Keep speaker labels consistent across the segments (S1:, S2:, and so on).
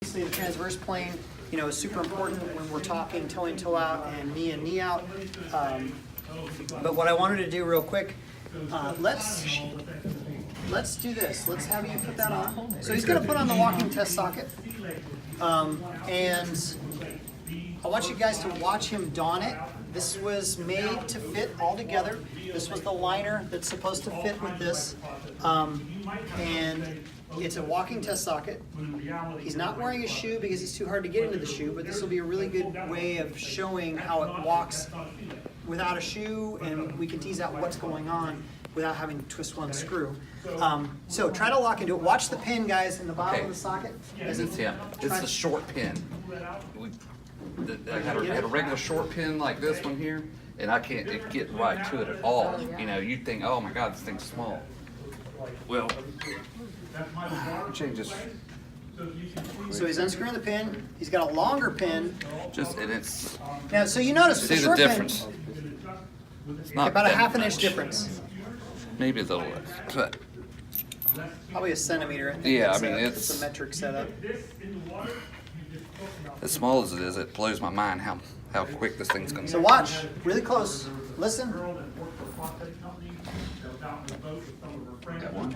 S1: Obviously, the transverse plane, you know, is super important when we're talking toe in, toe out, and knee out. But what I wanted to do real quick, let's do this. Let's have you put that on. So he's going to put on the walking test socket, and I want you guys to watch him don it. This was made to fit all together. This was the liner that's supposed to fit with this, and it's a walking test socket. He's not wearing a shoe because it's too hard to get into the shoe, but this will be a really good way of showing how it walks without a shoe, and we can tease out what's going on without having to twist one screw. So try to lock into it. Watch the pin, guys, in the bottom of the socket.
S2: It's a short pin. I had a regular short pin like this one here, and I can't get right to it at all. You know, you'd think, oh my God, this thing's small. Well, change this.
S1: So he's unscrewing the pin. He's got a longer pin.
S2: And it's.
S1: Now, so you notice with
S2: See
S1: the
S2: the
S1: short
S2: difference?
S1: pin,
S2: It's not
S1: about a
S2: that
S1: half an
S2: much.
S1: inch difference.
S2: Maybe a little less, but
S1: Probably a centimeter. I think
S2: Yeah,
S1: that's
S2: I mean,
S1: it's a metric setup.
S2: as small as it is, it blows my mind how quick this thing's gonna.
S1: So watch, really close. Listen.
S2: Got one.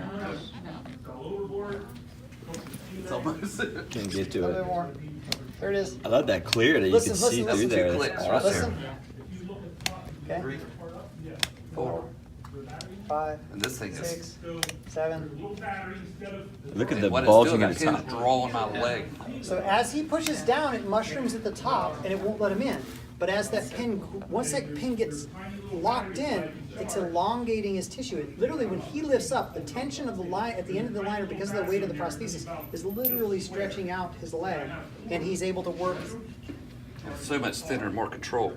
S2: It's almost.
S3: Can't get
S1: A little
S3: to
S1: bit
S3: it.
S1: more. There it is.
S3: I love that clear that you
S1: Listen,
S3: can
S1: listen,
S3: see
S1: listen.
S3: through there.
S2: Two
S3: That's
S2: clicks right
S3: awesome.
S1: Listen. Okay.
S2: 4.
S1: 5,
S2: And this thing is.
S1: 6, 7.
S3: Look at the
S2: What it's
S3: bulging
S2: doing,
S3: at the
S2: it's
S3: top.
S2: drawing my leg.
S1: So as he pushes down, it mushrooms at the top and it won't let him in. But as that pin, once that pin gets locked in, it's elongating his tissue. It, literally, when he lifts up, the tension of the line at the end of the liner, because of the weight of the prosthesis, is literally stretching out his leg, and he's able to work
S2: So much thinner and more control.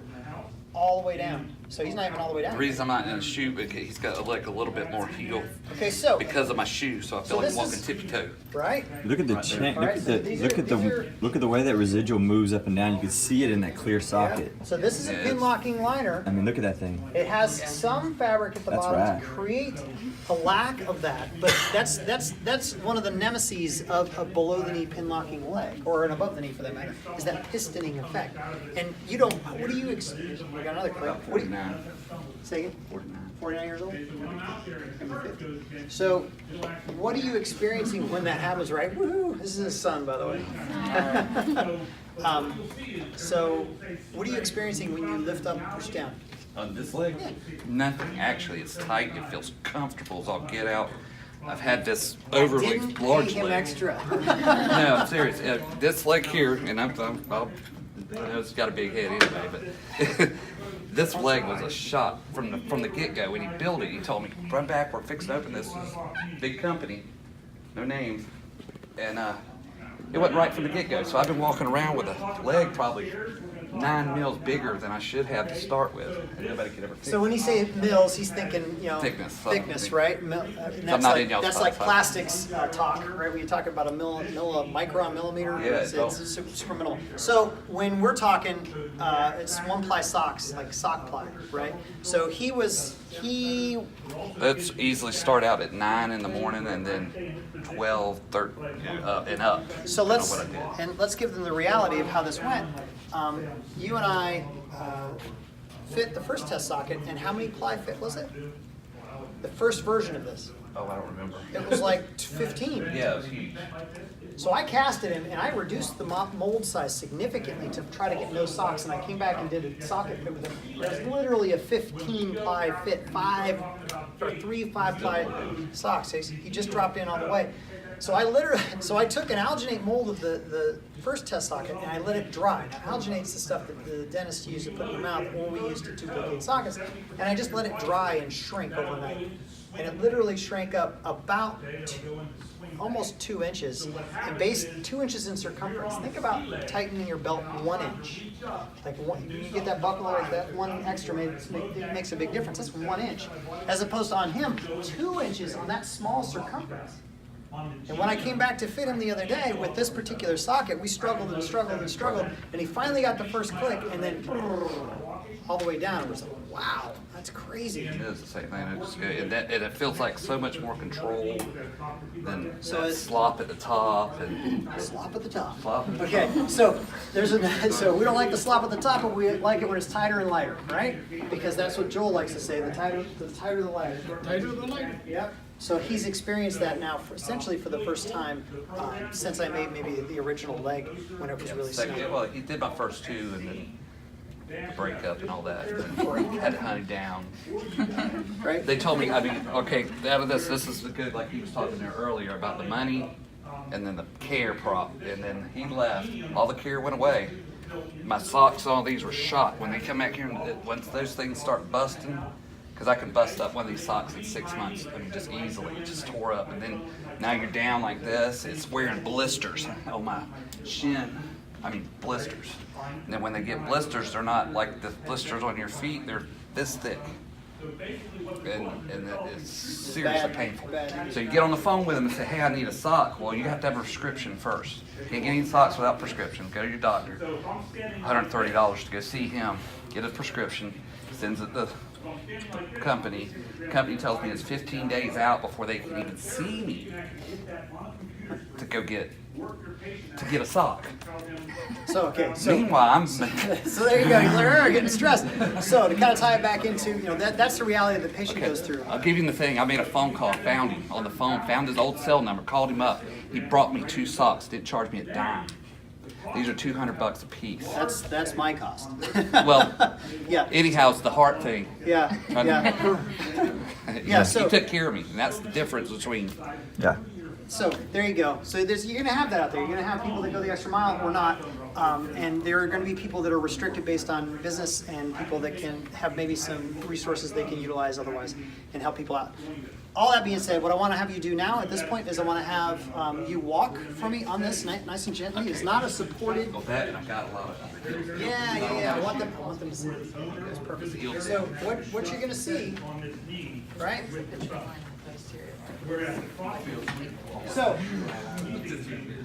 S1: all the way down. So he's not even all the way
S2: The
S1: down.
S2: reason I'm not in a shoe, because he's got like a little bit more heel
S1: Okay, so
S2: because of my shoe, so I feel
S1: So
S2: like
S1: this
S2: walking
S1: is-
S2: tippy toe.
S1: right.
S3: Look at the
S2: Right there.
S3: chain. Look
S1: Alright,
S3: at
S1: so
S3: the
S1: these
S3: look
S1: are-
S3: at the
S1: these are-
S3: look at the way that residual moves up and down. You can see it in that clear socket.
S1: So this is a
S2: Yeah,
S1: pin
S2: it's-
S1: locking liner.
S3: I mean, look at that thing.
S1: It has some fabric at the
S3: That's
S1: bottom
S3: rad.
S1: to create a lack of that, but that's one of the nemeses of a below the knee pin locking leg, or an above the knee for that matter, is that pistoning effect. And you don't. What do you? We got another clip. What do you,
S2: 49.
S1: say again?
S2: 49.
S1: 49 years old. So, what are you experiencing when that happens? Right? Woohoo! This is his son, by the way. So, what are you experiencing when you lift up and push down?
S2: On this leg? Nothing. Actually, it's tight. It feels comfortable as I'll get out. I've had this overly
S1: Didn't
S2: large
S1: pay him
S2: leg.
S1: extra.
S2: No, I'm serious. This leg here, and I know it's got a big head anyway, but this leg was a shot from the get-go. When he built it, he told me, run back, we're fixing to open this big company, no names, and it wasn't right from the get-go. So I've been walking around with a leg probably 9 mils bigger than I should have to start with. And nobody could ever fix
S1: So when you say mils, he's thinking, you know,
S2: Thickness.
S1: right? And
S2: I'm not in y'all's
S1: that's
S2: class.
S1: like plastics talk, right? When you talk about a micron, millimeter,
S2: Yeah,
S1: it's super minimal. So when we're talking, it's one ply socks, like sock ply, right? So
S2: Let's easily start out at 9 in the morning and then 12, 13, and up.
S1: So
S2: I
S1: let's
S2: know what I did.
S1: let's give them the reality of how this went. You and I fit the first test socket, and how many ply fit was it? The first version of this.
S2: Oh, I don't remember.
S1: It was like 15.
S2: Yeah, it was huge.
S1: So I casted him, and I reduced the mold size significantly to try to get no socks, and I came back and did a socket fit with him. It was literally a 15 ply fit, 3 5-ply socks. He just dropped in all the way. So I took an alginate mold of the first test socket and I let it dry. Alginate's the stuff that the dentist used to put in your mouth when we used to duplicate sockets, and I just let it dry and shrink overnight. And it literally shrank up about almost 2 inches, and base 2 inches in circumference. Think about tightening your belt 1 inch. Like you get that buckle like that, 1 extra it makes a big difference. That's 1 inch, as opposed to on him 2 inches on that small circumference. And when I came back to fit him the other day with this particular socket, we struggled and struggled and struggled, and he finally got the first click, and then all the way down. It was like, Wow, that's crazy.
S2: It is the same thing. It's just good. And it feels like so much more control than that slop at the top and
S1: Slop at the top.
S2: slop at the
S1: Okay,
S2: top.
S1: so so we don't like the slop at the top, but we like it when it's tighter and lighter, right? Because that's what Joel likes to say, the tighter the lighter.
S4: Tighter the lighter.
S1: Yep. So he's experienced that now essentially for the first time since I made maybe the original leg when it was really
S2: Second,
S1: snug.
S2: well, he did my first two and then the breakup and all that. And had to hunt him down.
S1: Right?
S2: They told me, I mean, okay, out of this is the good, like he was talking there earlier about the money and then the care prop. And then he left, all the care went away. My socks, all these were shot. When they come back here, and once those things start busting, because I can bust up one of these socks in 6 months, I mean, just easily, it just tore up. And then now you're down like this, it's wearing blisters on my shin. I mean, blisters. And then when they get blisters, they're not like the blisters on your feet, they're this thick. And it's seriously painful. So you get on the phone with them and say, hey, I need a sock. Well, you have to have a prescription first. You can't get any socks without prescription. Go to your doctor. $130 to go see him, get a prescription, sends it to the company. The company tells me it's 15 days out before they can even see me to go get a sock.
S1: So
S2: Meanwhile, I'm
S1: so there you go. You're like, "Arr, getting stressed." So to kind of tie it back into, that's the reality that the patient goes through.
S2: I'll give you the thing. I made a phone call, found him on the phone, found his old cell number, called him up. He brought me 2 socks, didn't charge me a dime. These are $200 a piece.
S1: That's my cost.
S2: Well,
S1: yeah.
S2: anyhow, it's the heart thing.
S1: Yeah. Yeah. Yeah. So
S2: he took care of me, and that's the difference between.
S3: Yeah.
S1: So there you go. So you're going to have that out there. You're going to have people that go the extra mile or not. And there are going to be people that are restricted based on business and people that can have maybe some resources they can utilize otherwise and help people out. All that being said, what I want to have you do now at this point is I want to have you walk for me on this nice and gently. It's not a supported.
S2: Well, that and I got a lot of.
S1: Yeah. I want them to see. That's perfect. So what you're going to see, right? So,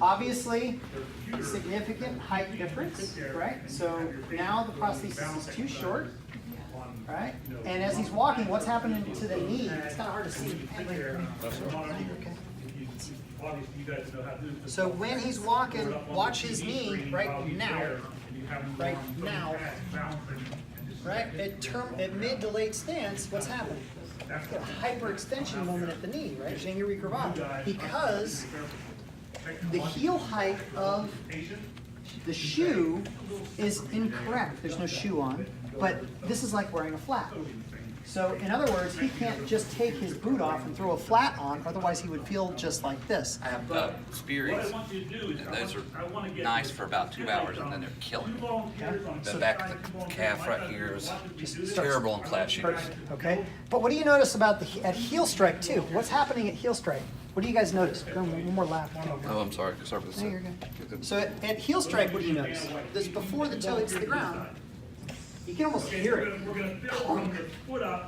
S1: obviously, significant height difference, right? So now the prosthesis is too short, right? And as he's walking, what's happening to the knee? It's kind of hard to see. So when he's walking, watch his knee right now, right? At mid to late stance, what's happening? Got a hyperextension moment at the knee, right? Genial recurvato. Because the heel height of the shoe is incorrect. There's no shoe on, but this is like wearing a flat. So in other words, he can't just take his boot off and throw a flat on, otherwise he would feel just like this.
S2: I have Spearies, and those are nice for about 2 hours, and then they're killing me. The back of the calf right here is just terrible in flat shoes.
S1: Okay, but what do you notice about at heel strike too? What's happening at heel strike? What do you guys notice? One more lap.
S2: Oh, I'm sorry. Sorry for this.
S1: No, you're good. So at heel strike, what do you notice? This before the toe hits the ground. You can almost hear it,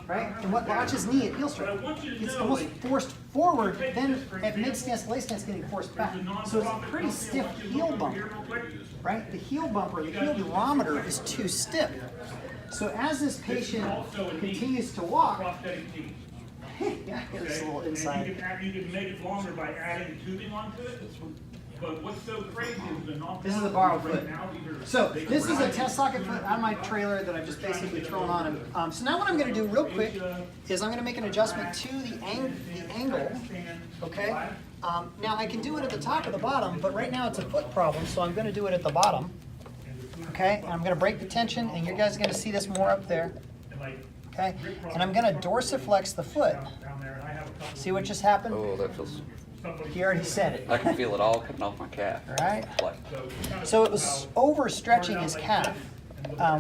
S1: right? And watch his knee at heel strike. It's almost forced forward, then at mid stance, late stance, getting forced back. So it's a pretty stiff heel bumper, right? The heel bumper, the heel durometer is too stiff. So as this patient continues to walk, yeah, there's a little inside.
S4: You can make it longer by adding tubing onto it. But what's so crazy is the
S1: This is a borrowed foot. So this is a test socket foot out of my trailer that I've just basically thrown on him. So now what I'm going to do real quick is I'm going to make an adjustment to the angle. Okay. Now I can do it at the top or the bottom, but right now it's a foot problem, so I'm going to do it at the bottom. Okay. And I'm going to break the tension, and you guys are going to see this more up there. Okay. And I'm going to dorsiflex the foot. See what just happened?
S2: Oh, that feels.
S1: He already said it.
S2: I can feel it all coming off my calf.
S1: Right.
S2: Like,
S1: So it was overstretching his calf,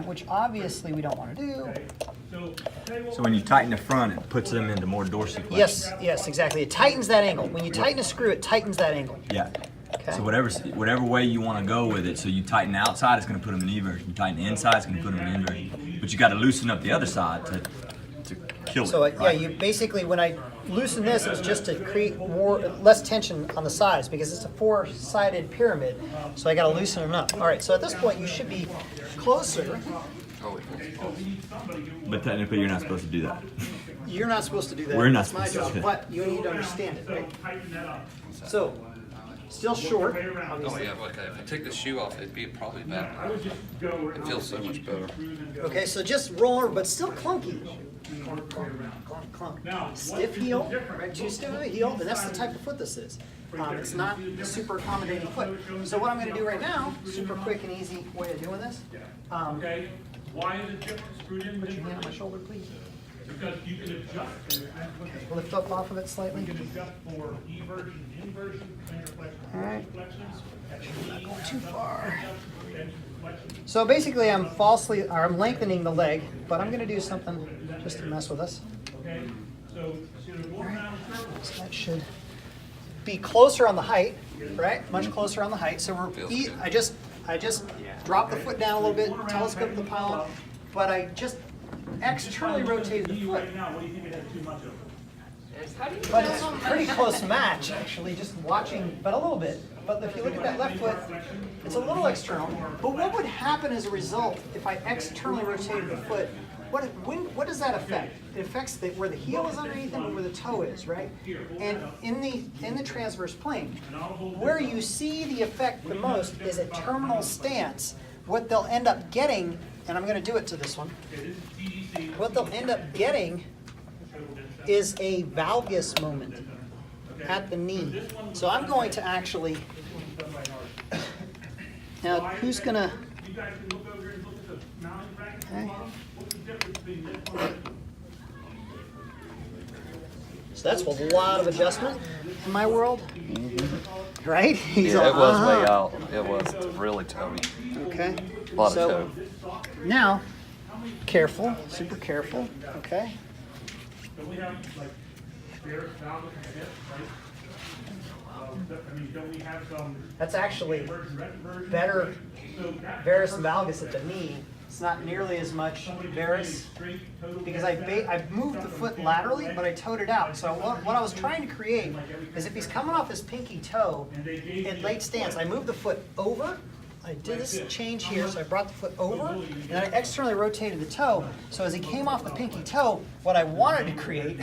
S1: which obviously we don't want to do.
S3: So when you tighten the front, it puts them into more dorsiflexion.
S1: Yes, exactly. It tightens that angle. When you tighten a screw, it tightens that angle.
S3: Yeah.
S1: Okay.
S3: So whatever way you want to go with it, so you tighten the outside, it's going to put them in eversion. You tighten the inside, it's going to put them in inversion. But you got to loosen up the other side to kill
S1: So
S3: it.
S1: yeah,
S3: right?
S1: you basically, when I loosen this, it was just to create less tension on the sides because it's a four-sided pyramid. So I got to loosen it up. All right. So at this point, you should be closer.
S2: Oh, it feels
S3: But technically, you're not supposed to do that.
S1: You're not supposed to do that.
S3: We're not
S1: That's my
S3: supposed to
S1: job.
S3: do that.
S1: But you need to understand it, right?
S4: Tighten that up.
S1: So still short,
S2: Oh
S1: obviously.
S2: yeah, okay. If I take the shoe off, it'd be probably
S4: I
S2: better.
S4: would just go.
S2: It feels so much better.
S1: Okay, so just roll over, but still clunky. Clunk, clunk, clunk, clunk. Stiff heel, right? Too stiff of a heel, and that's the type of foot this is. It's not a super accommodating foot. So what I'm going to do right now, super quick and easy way of doing this.
S4: Okay, why is it different screwed in?
S1: Put your hand on my shoulder, please.
S4: Because you can adjust.
S1: Lift up off of it slightly.
S4: You can adjust for eversion, inversion,
S1: All right.
S4: flexions.
S1: Not going too far. So basically, I'm lengthening the leg, but I'm going to do something just to mess with us.
S4: Okay, so
S1: So that should be closer on the height, right? Much closer on the height. So
S2: Feels
S1: we're
S2: good.
S1: I just drop the foot down a little bit, telescope the pylon, but I just externally rotated the foot.
S4: right now, what do you think it has too much of?
S1: But it's a pretty close match, actually, just watching, but a little bit. But if you look at that left foot, it's a little external. But what would happen as a result if I externally rotated the foot? What does that affect? It affects where the heel is underneath and where the toe is, right? And in the transverse plane, where you see the effect the most is a terminal stance. What they'll end up getting, and I'm going to do it to this one, what they'll end up getting is a valgus moment at the knee. So I'm going to actually, now who's going to,
S4: You guys can look over and look at the mounting bracket.
S1: Okay.
S4: What's the difference between this one?
S1: so that's a lot of adjustment in my world, right? He's
S2: Yeah,
S1: all,
S2: it was way
S1: "Uh-huh."
S2: out. It was really toey.
S1: Okay.
S2: A lot
S1: So
S2: of toe.
S1: now, careful, super careful, okay?
S4: Don't we have like bare valgus and hip, right? I mean, don't we have some
S1: That's actually
S4: version?
S1: better
S4: So that
S1: varus and valgus at the knee. It's not nearly as much varus
S4: straight total.
S1: because I moved the foot laterally, but I toed it out. So what I was trying to create is if he's coming off his pinky toe in late stance, I moved the foot over. I did this change here, so I brought the foot over, and then I externally rotated the toe. So as he came off the pinky toe, what I wanted to create,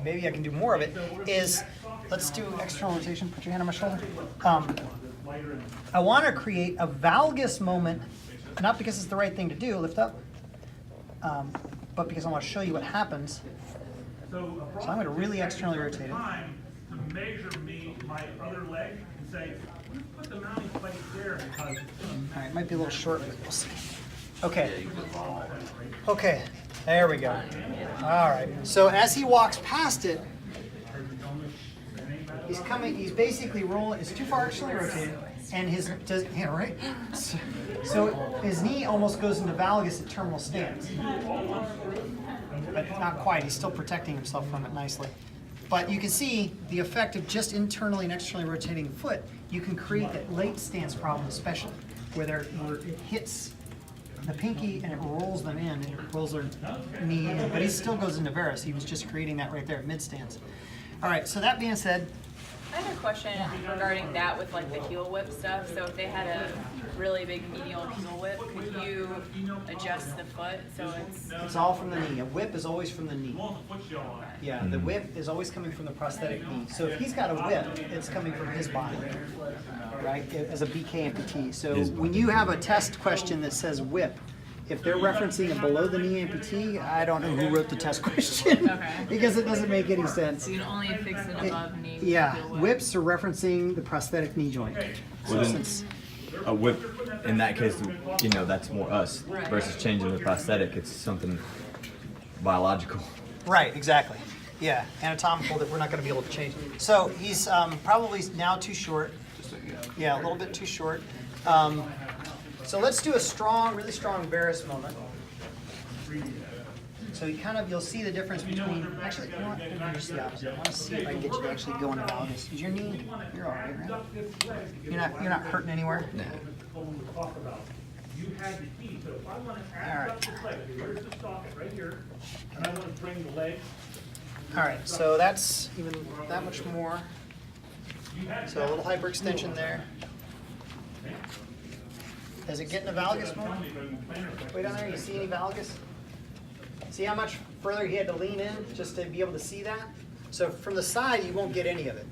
S1: maybe I can do more of it, is, let's do external rotation. Put your hand on my shoulder. I want to create a valgus moment, not because it's the right thing to do, lift up, but because I want to show you what happens.
S4: So
S1: So I'm going to really externally rotate it.
S4: time to measure my other leg and say, let's put the mounting plate there because
S1: All right, it might be a little short, but we'll see. Okay. Okay, there we go. All right, so as he walks past it, he's basically rolling, it's too far externally rotated, and right? So his knee almost goes into valgus at terminal stance. But not quite, he's still protecting himself from it nicely. But you can see the effect of just internally and externally rotating the foot. You can create that late stance problem especially, where it hits the pinky and it rolls them in, and it rolls their knee in. But he still goes into varus. He was just creating that right there at mid stance. All right, so that being said,
S5: I have a question regarding that with like the heel whip stuff. So if they had a really big medial heel whip, could you adjust the foot so
S1: it's all from the knee. A whip is always from the knee.
S4: foot shell on it.
S1: Yeah, the whip is always coming from the prosthetic knee. So if he's got a whip, it's coming from his body, right, as a BK amputee. So when you have a test question that says whip, if they're referencing a below the knee amputee, I don't know who wrote the test question because it doesn't make any sense.
S5: you can only fix an above knee?
S1: Yeah,
S5: heel whip?
S1: whips are referencing the prosthetic knee joint. So
S3: Well, then-
S1: since
S3: A whip, in that case, that's more us versus changing the prosthetic. It's something biological.
S1: right, exactly. Yeah, anatomical that we're not going to be able to change. So he's probably now too short. Yeah, a little bit too short. So let's do a really strong varus moment. So you'll see the difference between, actually, you know what, maybe just the opposite. I want to see if I can get you to actually go into valgus. Is your knee, you're all right, right? You're not hurting anywhere?
S3: Nah.
S4: you had the key. So if I want to add up this leg, okay, here's the socket right here, and I want to bring the leg.
S1: All right, so that's even that much more. So a little hyperextension there. Is it getting a valgus more? Way down there, you see any valgus? See how much further he had to lean in just to be able to see that? So from the side, you won't get any of it.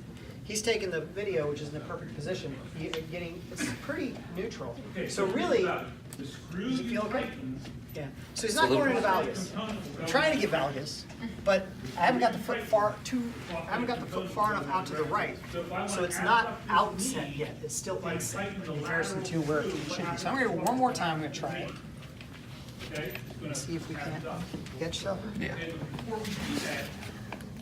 S1: He's taking the video, which is in the perfect position. It's pretty neutral. So really, does it feel okay? Yeah. So he's not going into valgus. I'm trying to get valgus, but I haven't got the foot far enough out to the right. So it's not outset yet. It's still inset in comparison to where it should be. So I'm going to go one more time. I'm going to try it. Let's see if we can get stuff.
S2: Yeah.
S4: Before we do that,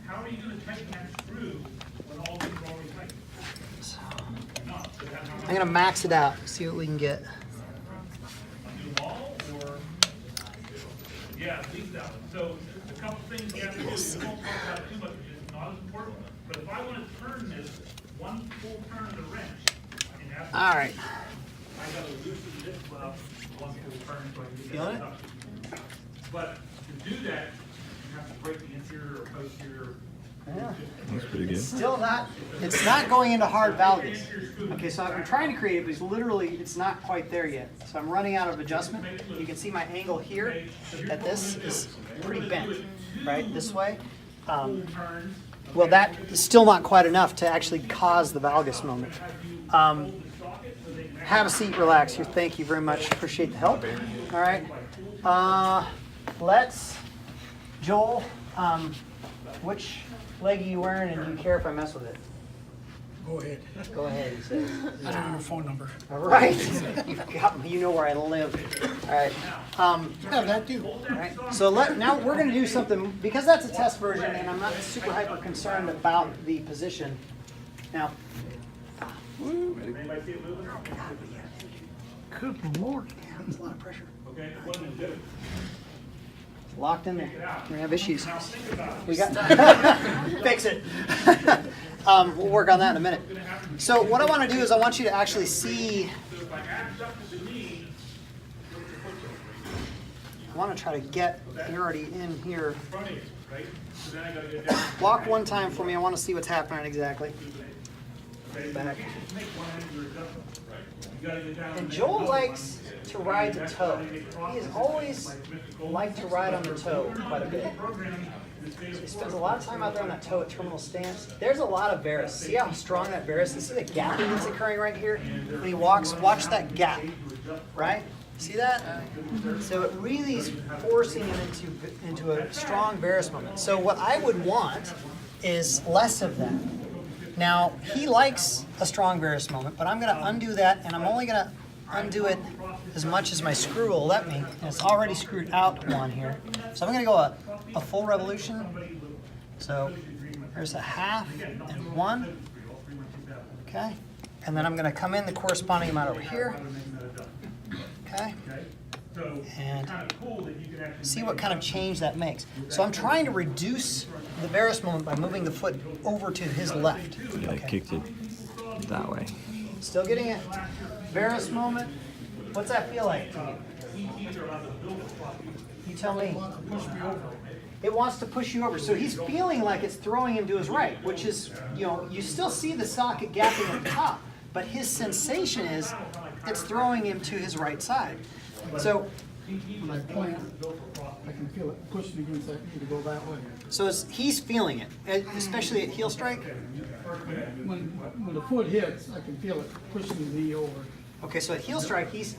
S4: how are you going to tighten that screw when all things are already tight?
S1: So, I'm going to max it out. See what we can get.
S4: Do all or? Yeah, leave that one. So a couple things you have to do. We won't talk about it too much. It's not as important. But if I want to turn this one full turn of the wrench,
S1: All right.
S4: I got to loosen this one full turn so I can get
S1: Feeling
S4: that
S1: it?
S4: up. But to do that, you have to break the interior or posterior.
S1: Yeah.
S3: That's pretty good.
S1: Still not, it's not going into hard valgus. Okay, so I'm trying to create it, but it's not quite there yet. So I'm running out of adjustment. You can see my angle here at this is pretty bent, right, this way. Well, that is still not quite enough to actually cause the valgus moment. Have a seat, relax here. Thank you very much. Appreciate the help. All right. Joel, which leg are you wearing, and do you care if I mess with it?
S6: Go ahead.
S1: Go ahead, he says.
S6: I don't know your phone number.
S1: All right. You've got me. You know where I live. All right.
S6: Yeah, that too.
S1: All right. So now we're going to do something, because that's a test version, and I'm not super hyper concerned about the position. Now,
S4: Anybody see it moving?
S6: Good Lord.
S1: that's a lot of pressure.
S4: Okay, what do we do?
S1: Locked in there. We're gonna have issues.
S4: Now think about it.
S1: We got fix it. We'll work on that in a minute. So what I want to do is I want you to actually see.
S4: So if I add up to the knee,
S1: I want to try to get. You're already in here.
S4: front of you, right? So then I got to get down.
S1: Walk one time for me. I want to see what's happening exactly.
S4: Okay,
S1: Back.
S4: just make one end of your adjustment, right? You got to get down.
S1: And Joel likes to ride the toe. He has always liked to ride on the toe quite a bit. He spends a lot of time out there on that toe at terminal stance. There's a lot of varus. See how strong that varus is? See the gap that's occurring right here? When he walks, watch that gap, right? See that? So it really is forcing him into a strong varus moment. So what I would want is less of that. Now, he likes a strong varus moment, but I'm going to undo that, and I'm only going to undo it as much as my screw will let me. And it's already screwed out one here. So I'm going to go a full revolution. So there's a half and one. Okay. And then I'm going to come in the corresponding amount over here. Okay. And see what kind of change that makes. So I'm trying to reduce the varus moment by moving the foot over to his left.
S3: Yeah, I kicked it that way.
S1: Still getting it. Varus moment. What's that feel like to you? You tell me. It wants to push you over. So he's feeling like it's throwing him to his right, which is, you still see the socket gapping at the top, but his sensation is it's throwing him to his right side. So
S6: When I plant, I can feel it pushing against that knee to go that way.
S1: So he's feeling it, especially at heel strike.
S6: When the foot hits, I can feel it pushing the knee over.
S1: Okay, so at heel strike, it's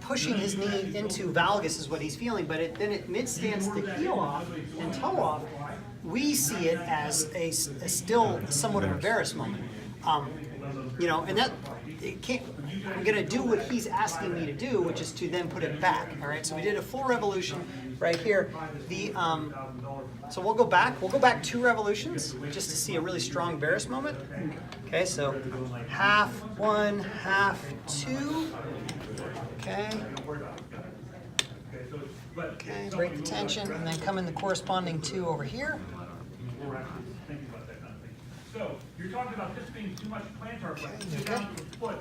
S1: pushing his knee into valgus is what he's feeling, but then at mid stance, the heel off and toe off, we see it as a still somewhat of a varus moment. And that it can't. I'm going to do what he's asking me to do, which is to then put it back. All right. So we did a full revolution right here. So we'll go back. We'll go back 2 revolutions just to see a really strong varus moment. Okay. So half 1, half 2. Okay. Okay. Break the tension, and then come in the corresponding 2 over here.
S4: So you're talking about this being too much plantar flexion. Get down to the foot.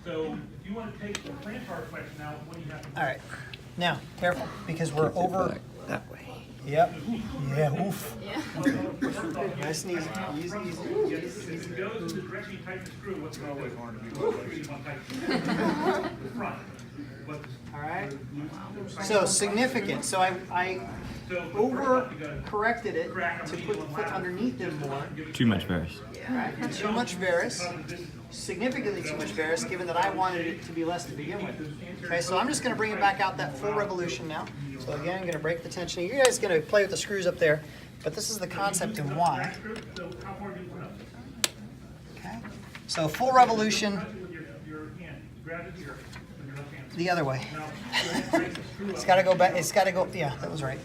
S4: So if you want to take the plantar flexion out, what do you have to do?
S1: All right. Now, careful, because we're over.
S3: that way.
S1: Yep. Yeah, oof.
S5: Yeah.
S1: Nice and easy. Easy, easy, easy,
S4: If
S1: easy.
S4: it goes in the direction you tighten the screw, what's going to do? The front.
S1: All right. So significant. So I over corrected it to put the foot underneath him more.
S3: Too much varus.
S1: Right? Too much varus. Significantly too much varus, given that I wanted it to be less to begin with. Okay, so I'm just going to bring it back out that full revolution now. So again, I'm going to break the tension. You guys are going to play with the screws up there, but this is the concept and why. Okay, so full revolution the other way. It's got to go back. It's got to go. Yeah, that was right.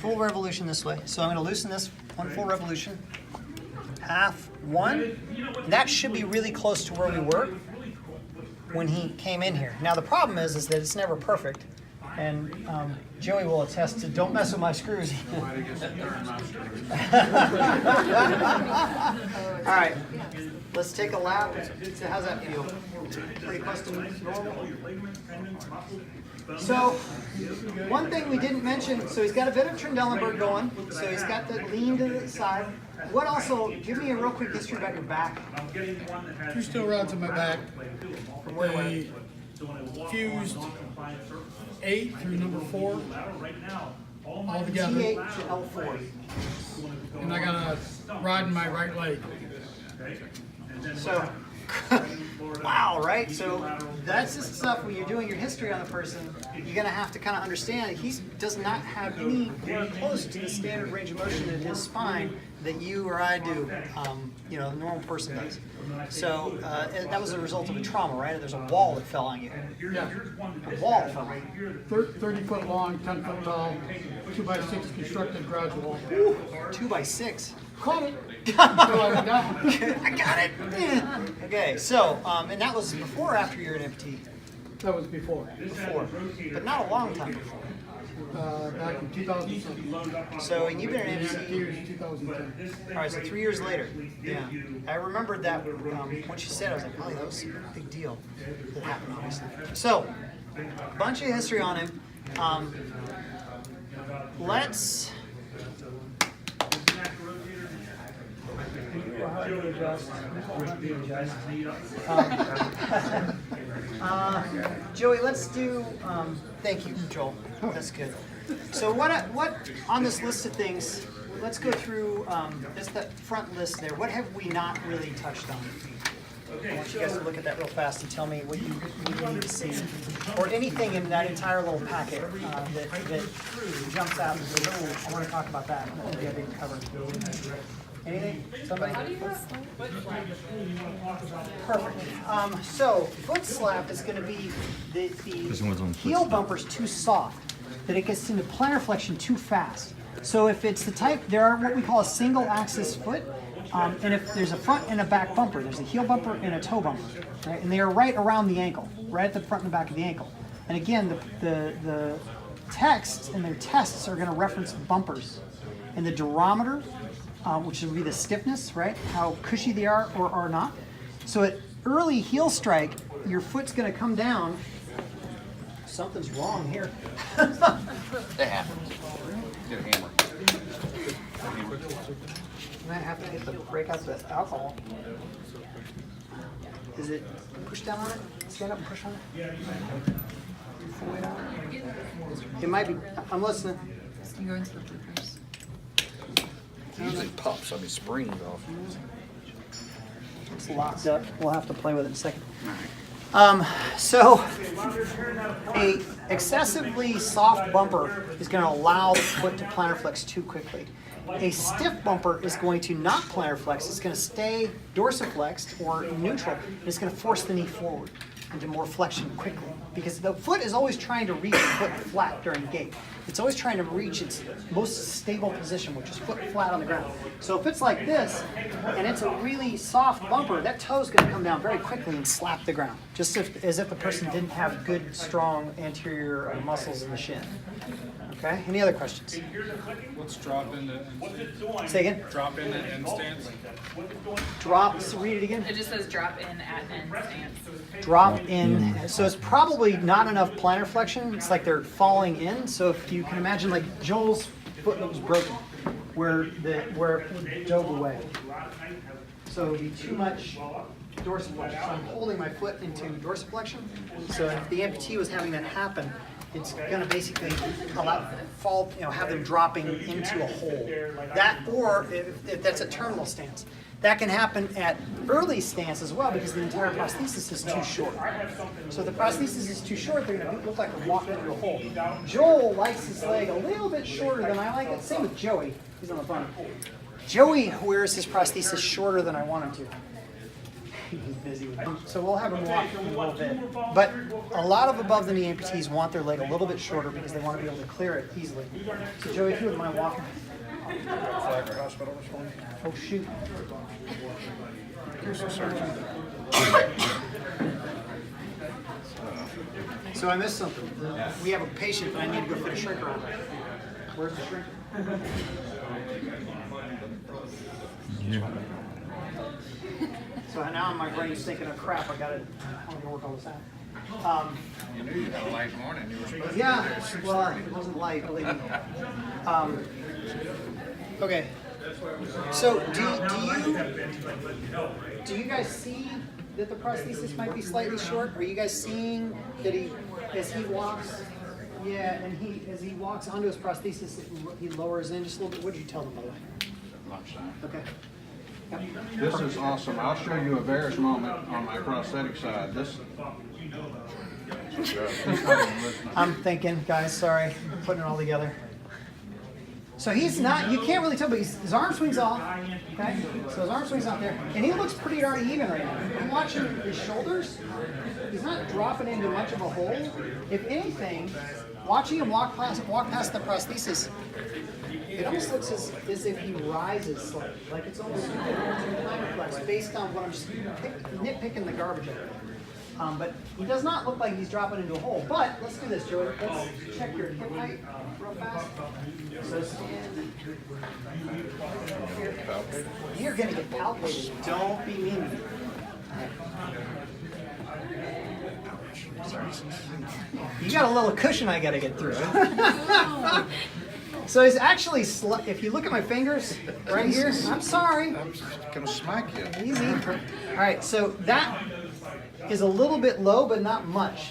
S1: Full revolution this way. So I'm going to loosen this one full revolution. Half one. That should be really close to where we were when he came in here. Now the problem is that it's never perfect, and Joey will attest to don't mess with my screws. All right, let's take a lap. So how's that feel? Pretty close to normal. So, one thing we didn't mention, so he's got a bit of Trendelenburg going, so he's got the lean to the side. What also, give me a real quick history about your back.
S6: 2 steel rods in my back.
S1: From where
S6: They fused 8 through number 4 all together.
S1: T8 to L4.
S6: And I got a rod in my right leg.
S1: So, wow, right? So that's just stuff when you're doing your history on the person, you're going to have to kind of understand he does not have anywhere close to the standard range of motion in his spine that you or I do, you know, the normal person does. So that was a result of a trauma, right? There's a wall that fell on you.
S6: Yeah.
S1: A wall fell on you.
S6: 30 foot long, 10 foot tall, 2x6 constructed garage wall.
S1: 2x6.
S6: Caught it.
S1: I got it. Okay, so, and that was before or after you're an MT?
S6: That was before.
S1: Before, but not a long time before.
S6: Back in 2007.
S1: So, and you've been an
S6: Years
S1: MC,
S6: 2010.
S1: all right, so 3 years later. Yeah, I remembered that once you said it, I was like, oh, that was a big deal that happened, obviously. So, bunch of history on him. Let's. Joey, let's do. Thank you, Joel. That's good. So what on this list of things? Let's go through just that front list there. What have we not really touched on? I want you guys to look at that real fast and tell me what you need to see, or anything in that entire little packet that jumps out and says, "Oh, I want to talk about that." I think I didn't cover. Anything? Somebody? Perfect. So foot slap is going to be the
S3: one's on foot
S1: heel
S3: slap.
S1: bumper's too soft, that it gets into plantar flexion too fast. So if it's the type, there are what we call a single axis foot, and if there's a front and a back bumper, there's a heel bumper and a toe bumper, right? And they are right around the ankle, right at the front and the back of the ankle. And again, the text and their tests are going to reference bumpers, and the durometer, which would be the stiffness, right? How cushy they are or are not. So at early heel strike, your foot's going to come down. Something's wrong here.
S2: It happens. Get a hammer.
S1: You might have to get the break out the alcohol. Is it push down on it? Stand up and push on it? Full weight on it? It might be. I'm listening.
S5: Can go into the bloopers.
S2: Usually pops on these springs off.
S1: It's locked up. We'll have to play with it in a second. So a excessively soft bumper is going to allow the foot to plantar flex too quickly. A stiff bumper is going to not plantar flex. It's going to stay dorsiflexed or neutral, and it's going to force the knee forward into more flexion quickly, because the foot is always trying to reach foot flat during gait. It's always trying to reach its most stable position, which is foot flat on the ground. So if it's like this, and it's a really soft bumper, that toe's going to come down very quickly and slap the ground, just as if the person didn't have good, strong anterior muscles in the shin. Okay, any other questions?
S7: What's drop in the
S1: Say again.
S7: drop in the end stance?
S1: Drop, so read it again.
S5: It just says drop in at end stance.
S1: Drop in, so it's probably not enough plantar flexion. It's like they're falling in. So if you can imagine, like Joel's foot that was broken, where it dove away. So it would be too much dorsiflexion. So I'm holding my foot into dorsiflexion. So if the amputee was having that happen, it's going to basically fall, have them dropping into a hole. That, or if that's a terminal stance. That can happen at early stance as well because the entire prosthesis is too short. So if the prosthesis is too short, they're going to look like they're walking into a hole. Joel likes his leg a little bit shorter than I like it. Same with Joey. He's on the phone. Joey wears his prosthesis shorter than I want him to. He's busy with it. So we'll have him walk in a little bit. But a lot of above the knee amputees want their leg a little bit shorter because they want to be able to clear it easily. So Joey, if you wouldn't mind walking. Oh shoot. So I missed something. We have a patient and I need to go fit a shrink around. Where's the shrink? So now my brain's thinking, oh crap, I'm gonna work all this out.
S7: You knew you had a light morning. You were supposed to
S1: Yeah, well, it wasn't light, believe me. Okay. So do you guys see that the prosthesis might be slightly short? Are you guys seeing that as he walks, yeah, and as he walks onto his prosthesis, he lowers in just a little bit? What did you tell them, by the way?
S7: lunchtime.
S1: Okay. Yep.
S7: This is awesome. I'll show you a Varus moment on my prosthetic side. This.
S1: I'm thinking, guys, sorry, I'm putting it all together. So he's not, you can't really tell, but his arm swings off, okay? So his arm swings out there, and he looks pretty darn even right now. I'm watching his shoulders. He's not dropping into much of a hole. If anything, watching him walk past the prosthesis, it almost looks as if he rises slightly, like it's almost flex based on what I'm just nitpicking the garbage out of it. But he does not look like he's dropping into a hole. But let's do this, Joey. Let's check your hip height real fast. So stand. You're going to get palpated. Don't be mean. You got a little cushion I got to get through. So it's actually, if you look at my fingers right here, I'm sorry.
S7: I'm gonna smack you.
S1: Easy. All right, so that is a little bit low, but not much.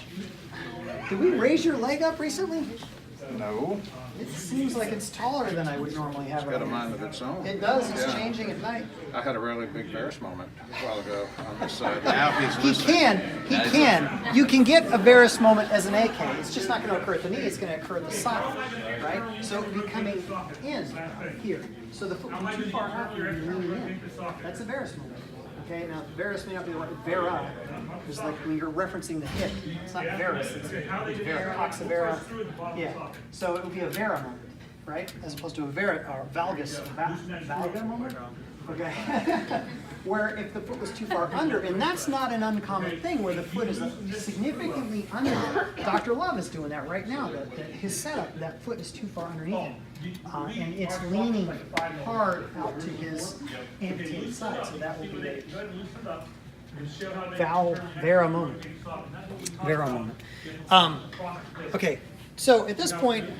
S1: Did we raise your leg up recently?
S7: No.
S1: It seems like it's taller than I would normally have
S7: Got a
S1: it.
S7: mind of its own.
S1: It does. It's
S7: Yeah.
S1: changing at night.
S7: I had a really big Varus moment a while ago on this side. Now he's
S1: He
S7: listening.
S1: can. You can get a Varus moment as an AK. It's just not going to occur at the knee. It's going to occur at the side, right? So it would be coming in here. So the foot would be too far out and you're leaning in. That's a Varus moment. Okay, now Varus may not be the right Vera. It's like when you're referencing the hip. It's not Varus, it's Vera, Coxavera. Yeah, so it would be a Vera moment, right? As opposed to a Vera, or valgus, valga moment? Okay. Where if the foot was too far under, and that's not an uncommon thing where the foot is significantly under. Dr. Love is doing that right now. That his setup, that foot is too far underneath him. And it's leaning hard out to his amputated side. So that will be a Vera moment. Vera moment. Okay, so at this point,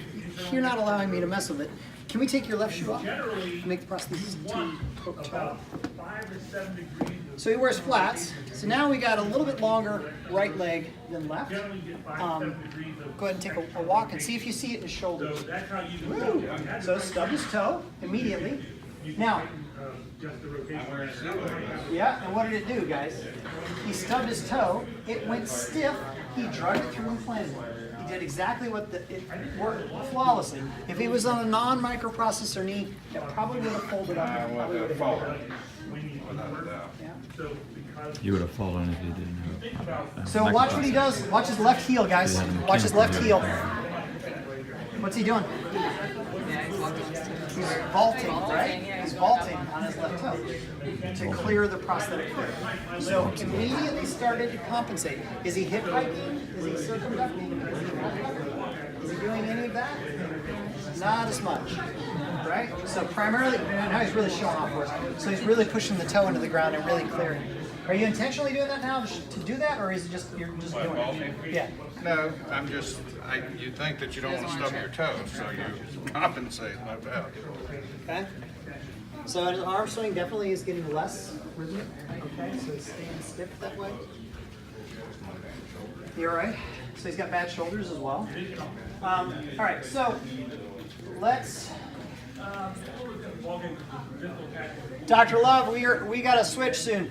S1: you're not allowing me to mess with it. Can we take your left shoe off? Make the prosthesis too tall. So he wears flats. So now we got a little bit longer right leg than left. Go ahead and take a walk and see if you see it in his shoulders. Woo. So stub his toe immediately. Now, yeah, and what did it do, guys? He stubbed his toe. It went stiff. He drug it through and planted it. He did exactly what it worked flawlessly. If he was on a non-microprocessor knee, that probably would have folded up. And probably would have fallen. Yeah.
S3: You would have fallen if you didn't have.
S1: So watch what he does. Watch his left heel, guys. Watch his left heel. What's he doing? He's vaulting, right? He's vaulting on his left toe to clear the prosthetic foot. So immediately started to compensate. Is he hip hiking? Is he circumducting? Is he doing any of that? not as much, right? So primarily, now he's really showing off for us. So he's really pushing the toe into the ground and really clearing. Are you intentionally doing that now to do that, or is it just you're just doing it? Yeah.
S7: No, I'm just, you think that you don't want to stub your toes, so you compensate, no doubt.
S1: Okay. So his arm swing definitely is getting less rhythmic. Okay, so he's staying stiff that way. You all right? So he's got bad shoulders as well. All right, so let's. Dr. Love, we got to switch soon.